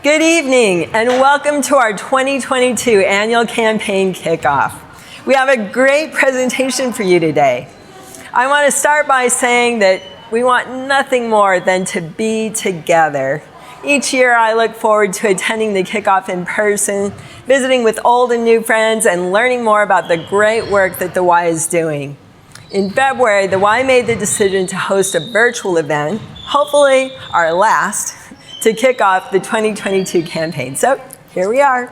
Good evening and welcome to our 2022 annual campaign kickoff. We have a great presentation for you today. I want to start by saying that we want nothing more than to be together. Each year I look forward to attending the kickoff in person, visiting with old and new friends, and learning more about the great work that the Y is doing. In February, the Y made the decision to host a virtual event, hopefully our last, to kick off the 2022 campaign. So here we are.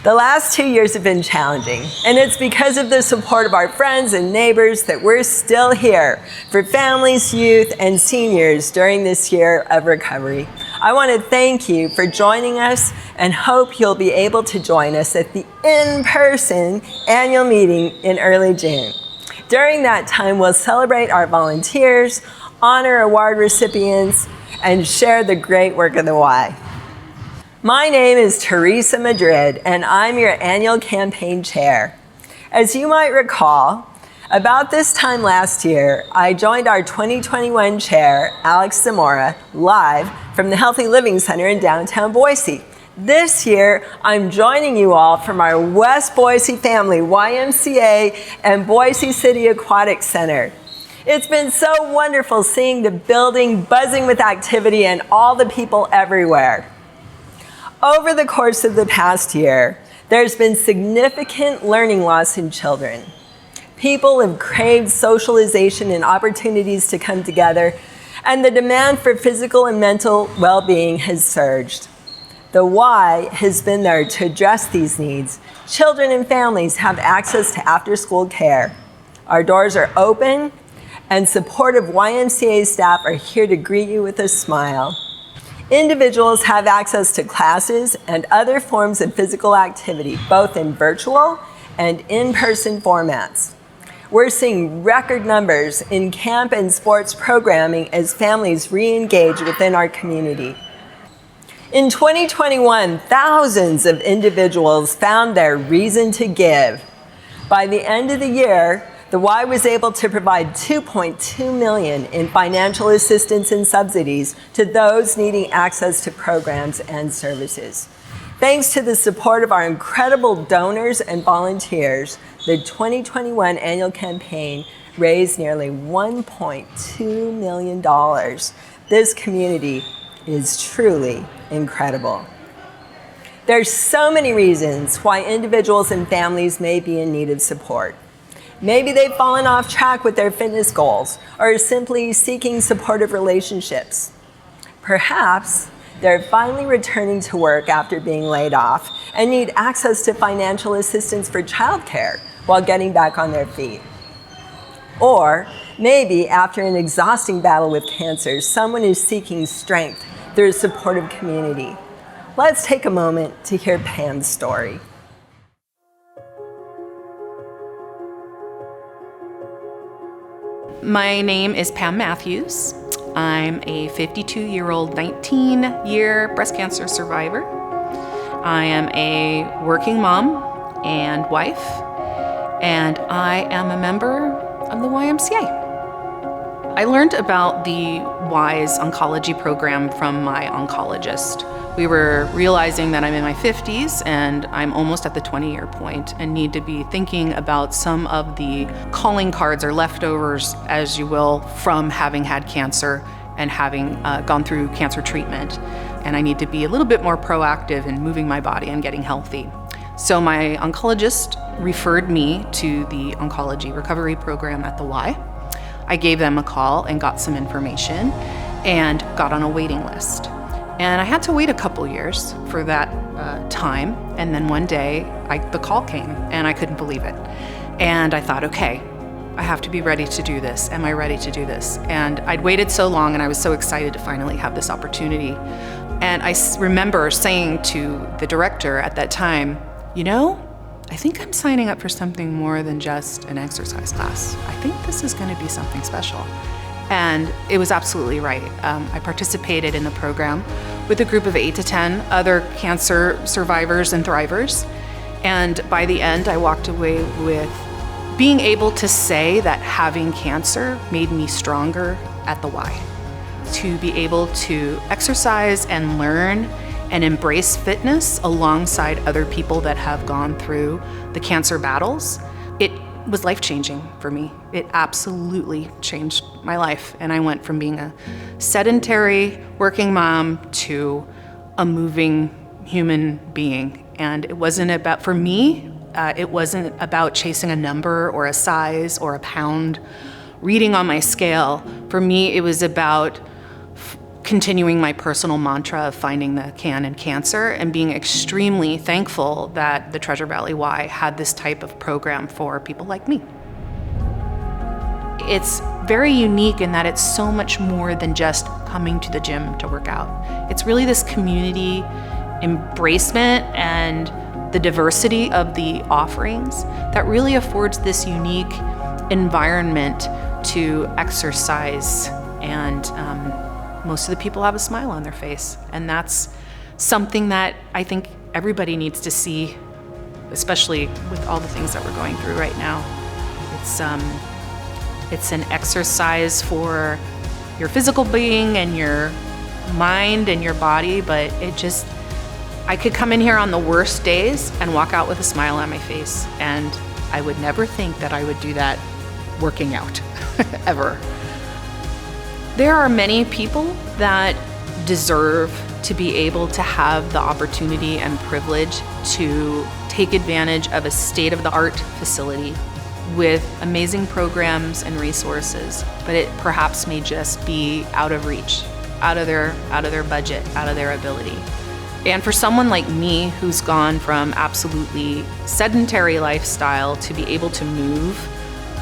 The last 2 years have been challenging, and it's because of the support of our friends and neighbors that we're still here for families, youth, and seniors during this year of recovery. I want to thank you for joining us and hope you'll be able to join us at the in-person annual meeting in early June. During that time, we'll celebrate our volunteers, honor award recipients, and share the great work of the Y. My name is Teresa Madrid, and I'm your annual campaign chair. As you might recall, about this time last year, I joined our 2021 chair, Alex Zamora, live from the Healthy Living Center in downtown Boise. This year, I'm joining you all from our West Boise family, YMCA, and Boise City Aquatic Center. It's been so wonderful seeing the building buzzing with activity and all the people everywhere. Over the course of the past year, there's been significant learning loss in children. People have craved socialization and opportunities to come together, and the demand for physical and mental well-being has surged. The Y has been there to address these needs. Children and families have access to after-school care. Our doors are open, and supportive YMCA staff are here to greet you with a smile. Individuals have access to classes and other forms of physical activity, both in virtual and in-person formats. We're seeing record numbers in camp and sports programming as families re-engage within our community. In 2021, thousands of individuals found their reason to give. By the end of the year, the Y was able to provide $2.2 million in financial assistance and subsidies to those needing access to programs and services. Thanks to the support of our incredible donors and volunteers, the 2021 annual campaign raised nearly $1.2 million. This community is truly incredible. There's so many reasons why individuals and families may be in need of support. Maybe they've fallen off track with their fitness goals or are simply seeking supportive relationships. Perhaps they're finally returning to work after being laid off and need access to financial assistance for childcare while getting back on their feet. Or maybe after an exhausting battle with cancer, someone is seeking strength through a supportive community. Let's take a moment to hear Pam's story. My name is Pam Matthews. I'm a 52-year-old, 19-year breast cancer survivor. I am a working mom and wife, and I am a member of the YMCA. I learned about the Y's oncology program from my oncologist. We were realizing that I'm in my 50s and I'm almost at the 20-year point and need to be thinking about some of the calling cards or leftovers, as you will, from having had cancer and having gone through cancer treatment. And I need to be a little bit more proactive in moving my body and getting healthy. So my oncologist referred me to the oncology recovery program at the Y. I gave them a call and got some information and got on a waiting list. And I had to wait a couple years for that time. And then one day, the call came and I couldn't believe it. And I thought, okay, I have to be ready to do this. Am I ready to do this? And I'd waited so long and I was so excited to finally have this opportunity. And I remember saying to the director at that time, you know, I think I'm signing up for something more than just an exercise class. I think this is going to be something special. And it was absolutely right. I participated in the program with a group of 8 to 10 other cancer survivors and thrivers. And by the end, I walked away with being able to say that having cancer made me stronger at the Y. To be able to exercise and learn and embrace fitness alongside other people that have gone through the cancer battles, it was life-changing for me. It absolutely changed my life. And I went from being a sedentary working mom to a moving human being. And it wasn't about, for me, it wasn't about chasing a number or a size or a pound reading on my scale. For me, it was about continuing my personal mantra of finding the can in cancer and being extremely thankful that the Treasure Valley Y had this type of program for people like me. It's very unique in that it's so much more than just coming to the gym to work out. It's really this community embracement and the diversity of the offerings that really affords this unique environment to exercise, and most of the people have a smile on their face, and that's something that I think everybody needs to see, especially with all the things that we're going through right now. It's an exercise for your physical being and your mind and your body, but I could come in here on the worst days and walk out with a smile on my face, and I would never think that I would do that working out, ever. There are many people that deserve to be able to have the opportunity and privilege to take advantage of a state-of-the-art facility with amazing programs and resources, but it perhaps may just be out of reach, out of their budget, out of their ability. And for someone like me who's gone from absolutely sedentary lifestyle to be able to move,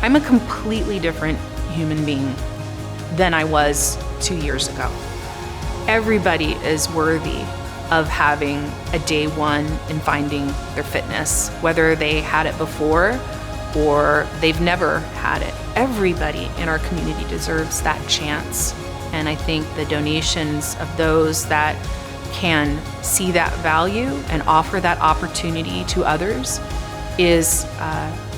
I'm a completely different human being than I was 2 years ago. Everybody is worthy of having a day one in finding their fitness, whether they had it before or they've never had it. Everybody in our community deserves that chance. And I think the donations of those that can see that value and offer that opportunity to others is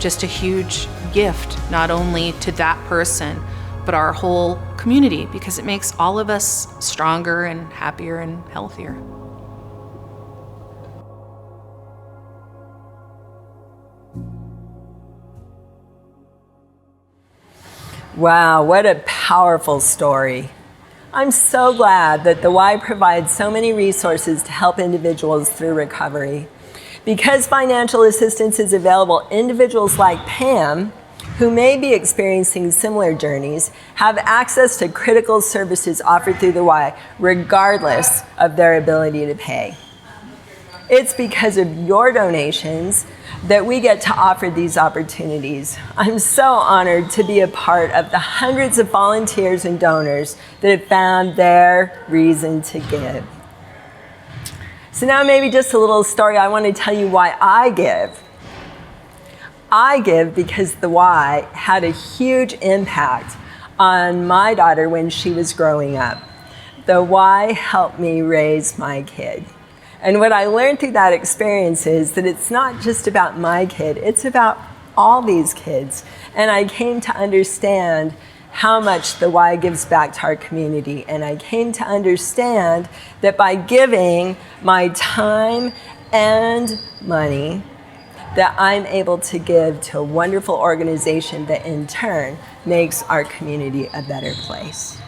just a huge gift, not only to that person, but our whole community, because it makes all of us stronger and happier and healthier. Wow, what a powerful story. I'm so glad that the Y provides so many resources to help individuals through recovery. Because financial assistance is available, individuals like Pam, who may be experiencing similar journeys, have access to critical services offered through the Y, regardless of their ability to pay. It's because of your donations that we get to offer these opportunities. I'm so honored to be a part of the hundreds of volunteers and donors that have found their reason to give. So now maybe just a little story. I want to tell you why I give. I give because the Y had a huge impact on my daughter when she was growing up. The Y helped me raise my kid. And what I learned through that experience is that it's not just about my kid, it's about all these kids. And I came to understand how much the Y gives back to our community. And I came to understand that by giving my time and money, that I'm able to give to a wonderful organization that in turn makes our community a better place.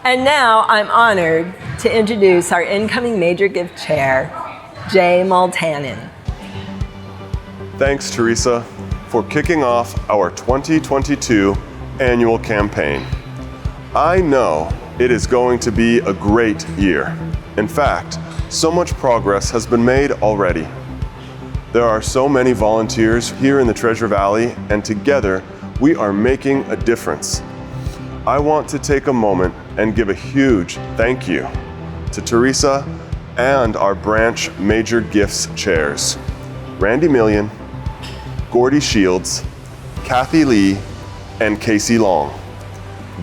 And now I'm honored to introduce our incoming Major Gift Chair, Jay Multanen. Thanks, Teresa, for kicking off our 2022 annual campaign. I know it is going to be a great year. In fact, so much progress has been made already. There are so many volunteers here in the Treasure Valley, and together we are making a difference. I want to take a moment and give a huge thank you to Teresa and our branch Major Gifts chairs, Randy Million, Gordy Shields, Kathy Lee, and Casey Long.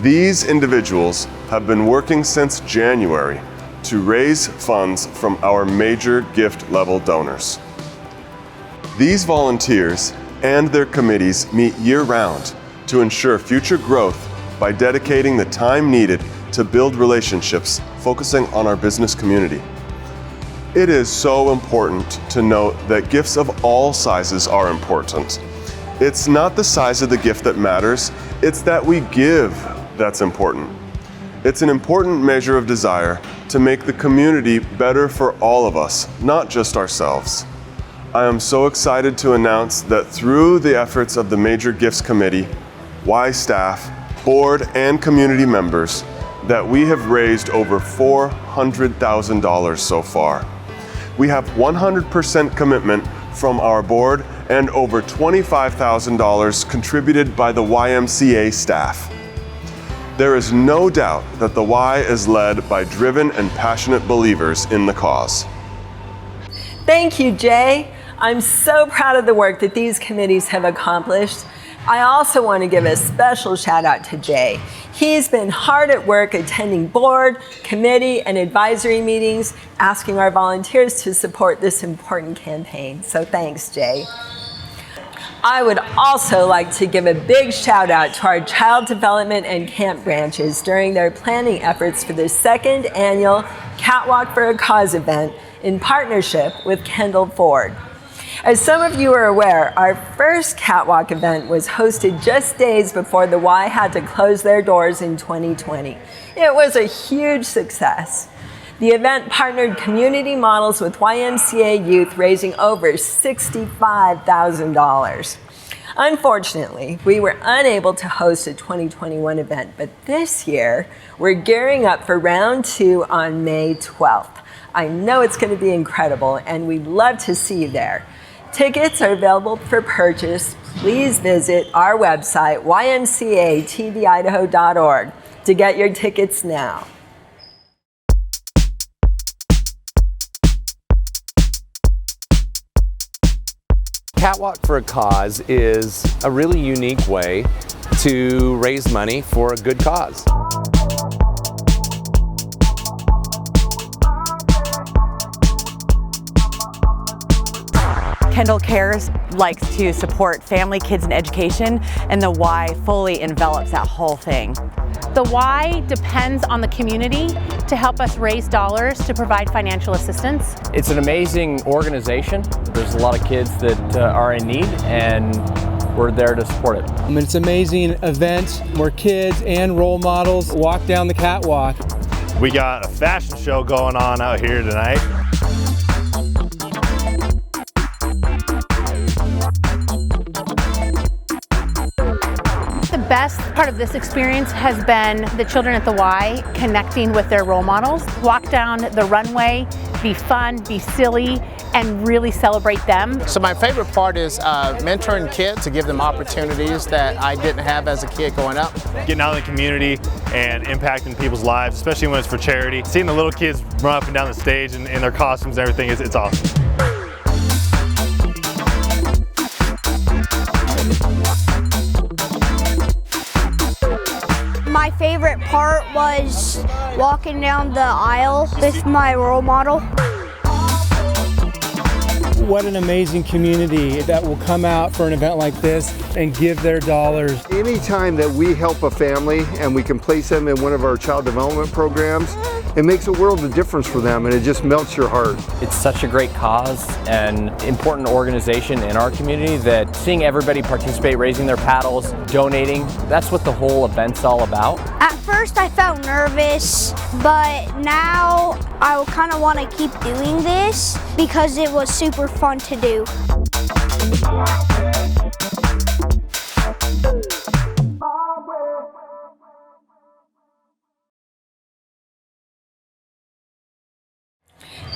These individuals have been working since January to raise funds from our major gift level donors. These volunteers and their committees meet year-round to ensure future growth by dedicating the time needed to build relationships, focusing on our business community. It is so important to note that gifts of all sizes are important. It's not the size of the gift that matters, it's that we give that's important. It's an important measure of desire to make the community better for all of us, not just ourselves. I am so excited to announce that through the efforts of the Major Gifts Committee, Y staff, board, and community members, that we have raised over $400,000 so far. We have 100% commitment from our board and over $25,000 contributed by the YMCA staff. There is no doubt that the Y is led by driven and passionate believers in the cause. Thank you, Jay. I'm so proud of the work that these committees have accomplished. I also want to give a special shout out to Jay. He's been hard at work attending board, committee, and advisory meetings, asking our volunteers to support this important campaign. So thanks, Jay. I would also like to give a big shout out to our child development and camp branches during their planning efforts for the second annual Catwalk for a Cause event in partnership with Kendall Ford. As some of you are aware, our first Catwalk event was hosted just days before the Y had to close their doors in 2020. It was a huge success. The event partnered community models with YMCA youth, raising over $65,000. Unfortunately, we were unable to host a 2021 event, but this year, we're gearing up for round 2 on May 12th. I know it's going to be incredible, and we'd love to see you there. Tickets are available for purchase. Please visit our website, ymcatvidaho.org, to get your tickets now. Catwalk for a Cause is a really unique way to raise money for a good cause. Kendall Cares likes to support family, kids, and education, and the Y fully envelops that whole thing. The Y depends on the community to help us raise dollars to provide financial assistance. It's an amazing organization. There's a lot of kids that are in need, and we're there to support it. It's an amazing event where kids and role models walk down the catwalk. We got a fashion show going on out here tonight. The best part of this experience has been the children at the Y connecting with their role models. Walk down the runway, be fun, be silly, and really celebrate them. So my favorite part is mentoring kids to give them opportunities that I didn't have as a kid growing up. Getting out in the community and impacting people's lives, especially when it's for charity. Seeing the little kids run up and down the stage in their costumes and everything, it's awesome. My favorite part was walking down the aisle with my role model. What an amazing community that will come out for an event like this and give their dollars. Anytime that we help a family and we can place them in one of our child development programs, it makes a world of difference for them, and it just melts your heart. It's such a great cause and important organization in our community that seeing everybody participate, raising their paddles, donating, that's what the whole event's all about. At first I felt nervous, but now I kind of want to keep doing this because it was super fun to do.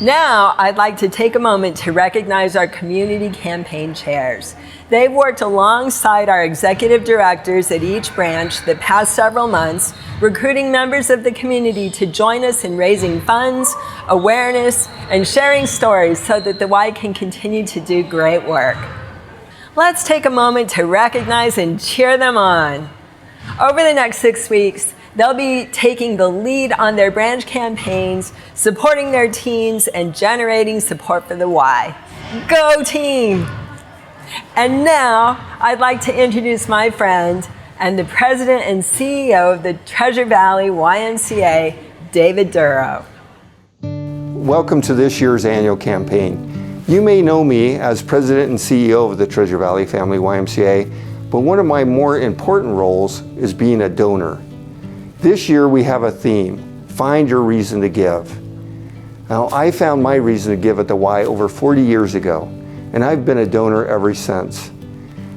Now, I'd like to take a moment to recognize our community campaign chairs. They've worked alongside our executive directors at each branch the past several months, recruiting members of the community to join us in raising funds, awareness, and sharing stories so that the Y can continue to do great work. Let's take a moment to recognize and cheer them on. Over the next 6 weeks, they'll be taking the lead on their branch campaigns, supporting their teams, and generating support for the Y. Go team! And now, I'd like to introduce my friend, and the president and CEO of the Treasure Valley YMCA, David Duro. Welcome to this year's annual campaign. You may know me as president and CEO of the Treasure Valley Family YMCA, but one of my more important roles is being a donor. This year we have a theme, Find Your Reason to Give. Now, I found my reason to give at the Y over 40 years ago, and I've been a donor ever since.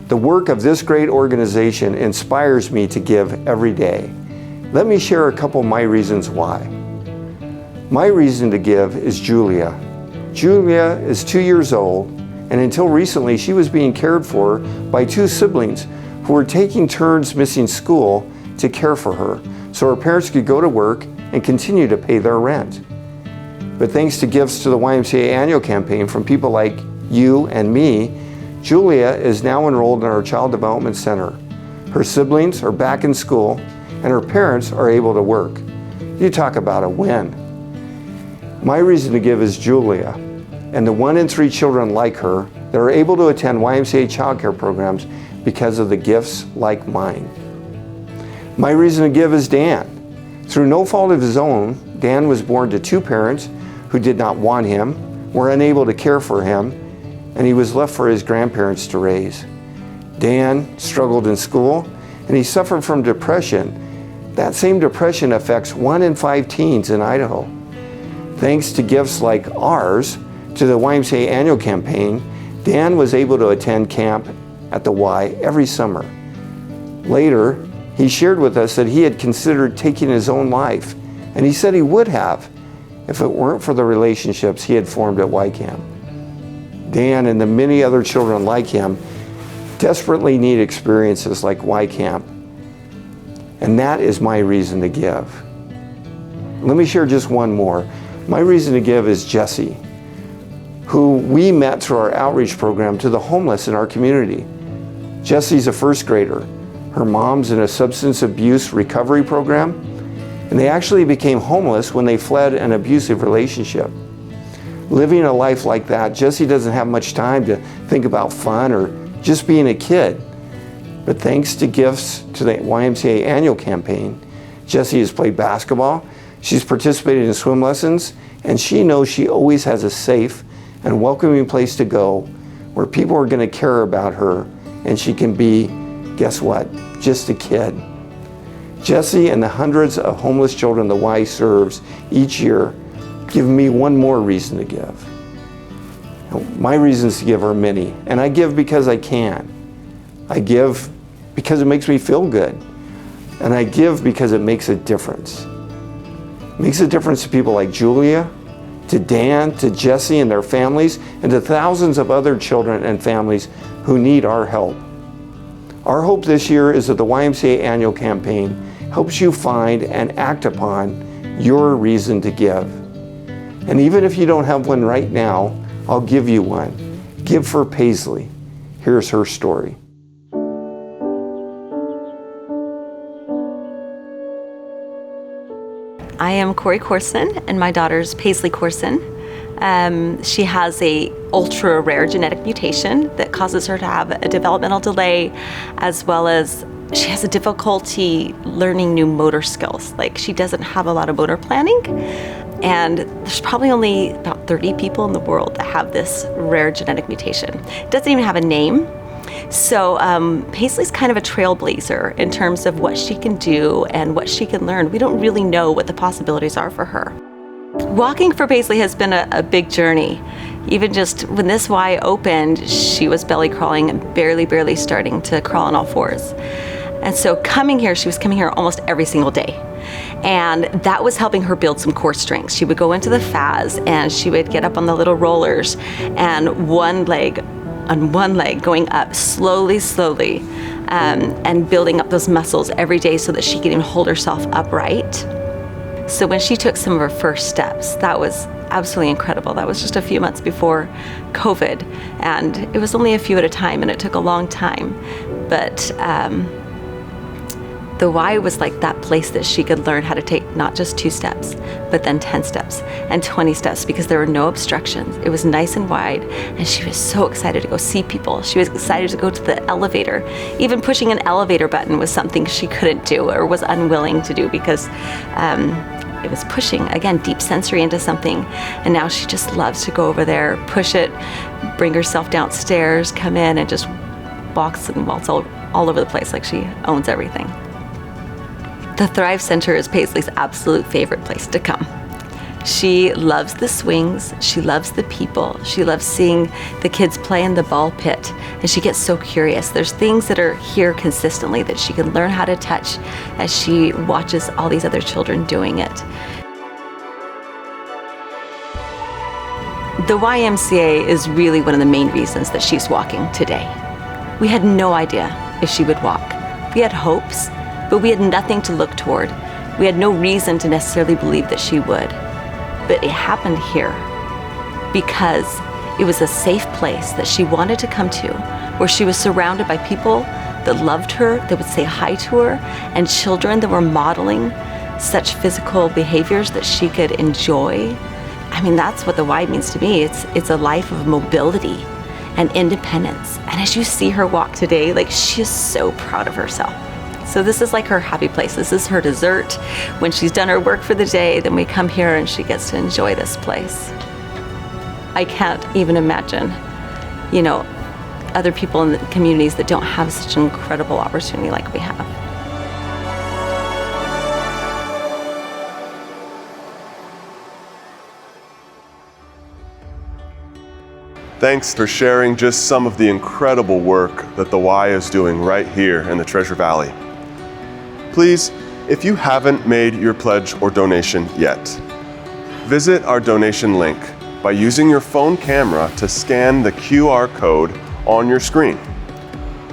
The work of this great organization inspires me to give every day. Let me share a couple of my reasons why. My reason to give is Julia. Julia is 2 years old, and until recently she was being cared for by 2 siblings who were taking turns missing school to care for her, so her parents could go to work and continue to pay their rent. But thanks to gifts to the YMCA annual campaign from people like you and me, Julia is now enrolled in our Child Development Center. Her siblings are back in school, and her parents are able to work. You talk about a win. My reason to give is Julia, and the 1 in 3 children like her that are able to attend YMCA childcare programs because of the gifts like mine. My reason to give is Dan. Through no fault of his own, Dan was born to 2 parents who did not want him, were unable to care for him, and he was left for his grandparents to raise. Dan struggled in school, and he suffered from depression. That same depression affects 1 in 5 teens in Idaho. Thanks to gifts like ours to the YMCA annual campaign, Dan was able to attend camp at the Y every summer. Later, he shared with us that he had considered taking his own life, and he said he would have if it weren't for the relationships he had formed at Y Camp. Dan and the many other children like him desperately need experiences like Y Camp, and that is my reason to give. Let me share just one more. My reason to give is Jessie, who we met through our outreach program to the homeless in our community. Jessie's a first grader. Her mom's in a substance abuse recovery program, and they actually became homeless when they fled an abusive relationship. Living a life like that, Jessie doesn't have much time to think about fun or just being a kid. But thanks to gifts to the YMCA annual campaign, Jessie has played basketball, she's participated in swim lessons, and she knows she always has a safe and welcoming place to go where people are going to care about her and she can be, guess what, just a kid. Jessie and the hundreds of homeless children the Y serves each year give me one more reason to give. My reasons to give are many, and I give because I can. I give because it makes me feel good, and I give because it makes a difference. It makes a difference to people like Julia, to Dan, to Jessie and their families, and to thousands of other children and families who need our help. Our hope this year is that the YMCA annual campaign helps you find and act upon your reason to give. And even if you don't have one right now, I'll give you one. Give for Paisley. Here's her story. I am Corey Corson, and my daughter's Paisley Corson. She has a ultra rare genetic mutation that causes her to have a developmental delay, as well as she has a difficulty learning new motor skills. Like, she doesn't have a lot of motor planning, and there's probably only about 30 people in the world that have this rare genetic mutation. It doesn't even have a name. So Paisley's kind of a trailblazer in terms of what she can do and what she can learn. We don't really know what the possibilities are for her. Walking for Paisley has been a big journey. Even just when this Y opened, she was belly crawling and barely starting to crawl on all fours. And so coming here, she was coming here almost every single day. And that was helping her build some core strength. She would go into the FAS and she would get up on the little rollers, and one leg going up slowly, and building up those muscles every day so that she could even hold herself upright. So when she took some of her first steps, that was absolutely incredible. That was just a few months before COVID, and it was only a few at a time, and it took a long time. But The Y was like that place that she could learn how to take not just 2 steps, but then 10 steps and 20 steps because there were no obstructions. It was nice and wide, and she was so excited to go see people. She was excited to go to the elevator. Even pushing an elevator button was something she couldn't do or was unwilling to do because it was pushing, again, deep sensory into something. And now she just loves to go over there, push it, bring herself downstairs, come in, and just walks and waltz all over the place like she owns everything. The Thrive Center is Paisley's absolute favorite place to come. She loves the swings, she loves the people, she loves seeing the kids play in the ball pit, and she gets so curious. There's things that are here consistently that she can learn how to touch as she watches all these other children doing it. The YMCA is really one of the main reasons that she's walking today. We had no idea if she would walk. We had hopes, but we had nothing to look toward. We had no reason to necessarily believe that she would. But it happened here because it was a safe place that she wanted to come to, where she was surrounded by people that loved her, that would say hi to her, and children that were modeling such physical behaviors that she could enjoy. I mean, that's what the Y means to me. It's a life of mobility and independence. And as you see her walk today, like, she is so proud of herself. So this is like her happy place. This is her dessert. When she's done her work for the day, then we come here and she gets to enjoy this place. I can't even imagine, other people in the communities that don't have such an incredible opportunity like we have. Thanks for sharing just some of the incredible work that the Y is doing right here in the Treasure Valley. Please, if you haven't made your pledge or donation yet, visit our donation link by using your phone camera to scan the QR code on your screen.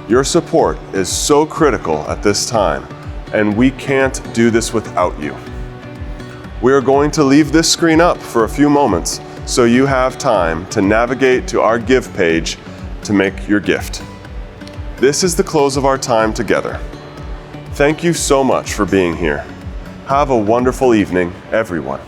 Your support is so critical at this time, and we can't do this without you. We are going to leave this screen up for a few moments so you have time to navigate to our Give page to make your gift. This is the close of our time together. Thank you so much for being here. Have a wonderful evening, everyone.